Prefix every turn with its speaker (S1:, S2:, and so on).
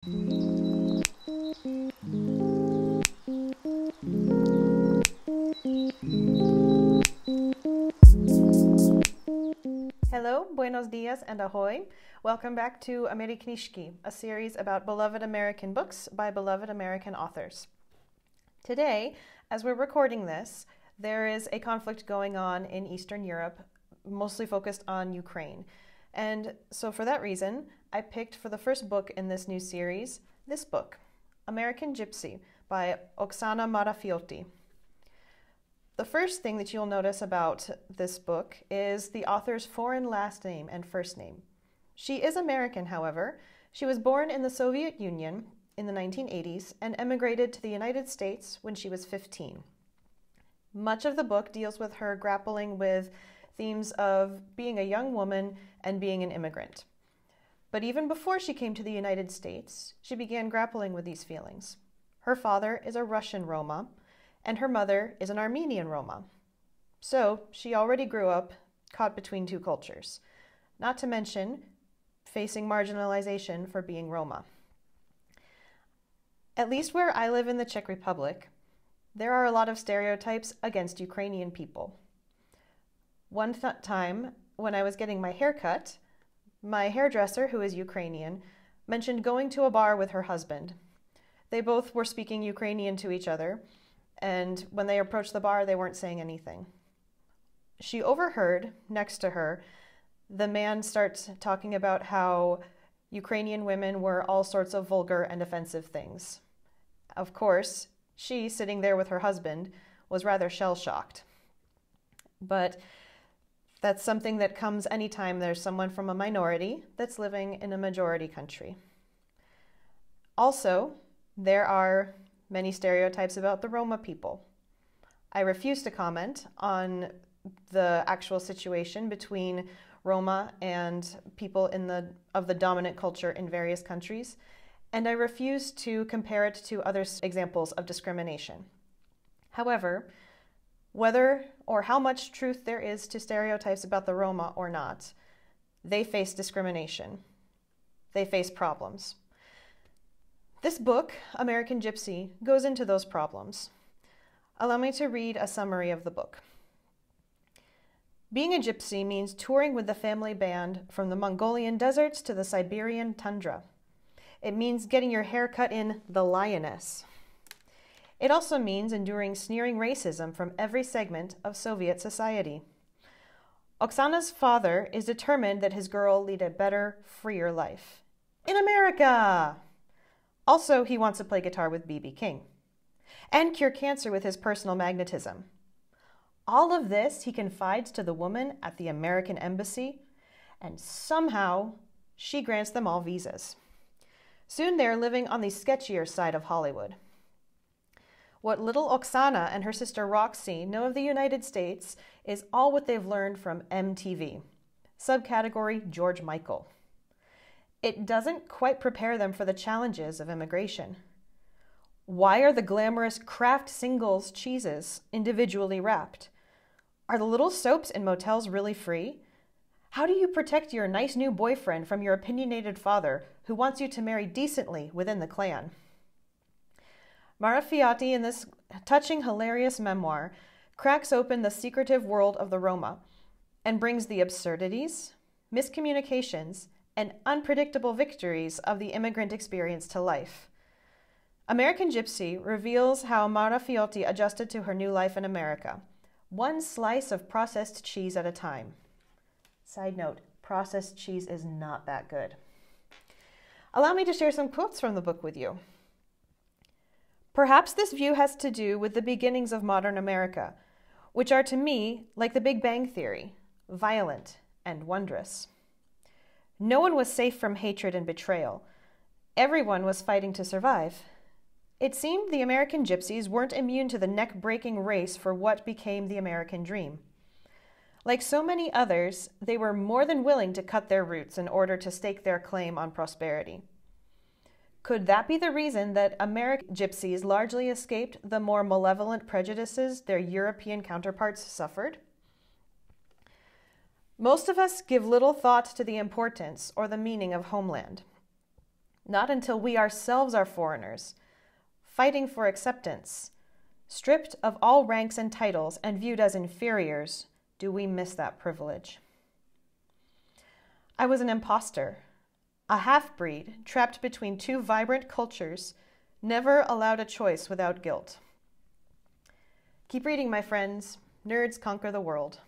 S1: Hello, buenos dias, and ahoy. Welcome back to AmeriKnížky, a series about beloved American books by beloved American authors. Today, as we're recording this, there is a conflict going on in Eastern Europe, mostly focused on Ukraine. And so for that reason, I picked for the first book in this new series, this book, American Gypsy by Oksana Marioti. The first thing that you'll notice about this book is the author's foreign last name and first name. She is American, however. She was born in the Soviet Union in the 1980s and emigrated to the United States when she was 15. Much of the book deals with her grappling with themes of being a young woman and being an immigrant. But even before she came to the United States, she began grappling with these feelings. Her father is a Russian Roma, and her mother is an Armenian Roma. So she already grew up caught between two cultures, not to mention facing marginalization for being Roma. At least where I live in the Czech Republic, there are a lot of stereotypes against Ukrainian people. One time, when I was getting my hair cut, my hairdresser, who is Ukrainian, mentioned going to a bar with her husband. They both were speaking Ukrainian to each other, and when they approached the bar, they weren't saying anything. She overheard, next to her, the man starts talking about how Ukrainian women were all sorts of vulgar and offensive things. Of course, she, sitting there with her husband, was rather shell-shocked. But that's something that comes anytime there's someone from a minority that's living in a majority country. Also, there are many stereotypes about the Roma people. I refuse to comment on the actual situation between Roma and people of the dominant culture in various countries, and I refuse to compare it to other examples of discrimination. However, whether or how much truth there is to stereotypes about the Roma or not, they face discrimination. They face problems. This book, American Gypsy, goes into those problems. Allow me to read a summary of the book. Being a gypsy means touring with the family band from the Mongolian deserts to the Siberian tundra. It means getting your hair cut in the lioness. It also means enduring sneering racism from every segment of Soviet society. Oksana's father is determined that his girl lead a better, freer life. In America! Also, he wants to play guitar with B.B. King and cure cancer with his personal magnetism. All of this he confides to the woman at the American embassy, and somehow she grants them all visas. Soon they're living on the sketchier side of Hollywood. What little Oksana and her sister Roxy know of the United States is all what they've learned from MTV, subcategory George Michael. It doesn't quite prepare them for the challenges of immigration. Why are the glamorous Kraft Singles cheeses individually wrapped? Are the little soaps in motels really free? How do you protect your nice new boyfriend from your opinionated father who wants you to marry decently within the clan? Marioti, in this touching, hilarious memoir, cracks open the secretive world of the Roma and brings the absurdities, miscommunications, and unpredictable victories of the immigrant experience to life. American Gypsy reveals how Marioti adjusted to her new life in America, one slice of processed cheese at a time. Side note, processed cheese is not that good. Allow me to share some quotes from the book with you. Perhaps this view has to do with the beginnings of modern America, which are to me like the Big Bang Theory, violent and wondrous. No one was safe from hatred and betrayal. Everyone was fighting to survive. It seemed the American gypsies weren't immune to the neck-breaking race for what became the American dream. Like so many others, they were more than willing to cut their roots in order to stake their claim on prosperity. Could that be the reason that American gypsies largely escaped the more malevolent prejudices their European counterparts suffered? Most of us give little thought to the importance or the meaning of homeland. Not until we ourselves are foreigners, fighting for acceptance, stripped of all ranks and titles and viewed as inferiors, do we miss that privilege. I was an imposter, a half-breed trapped between two vibrant cultures, never allowed a choice without guilt. Keep reading, my friends. Nerds conquer the world.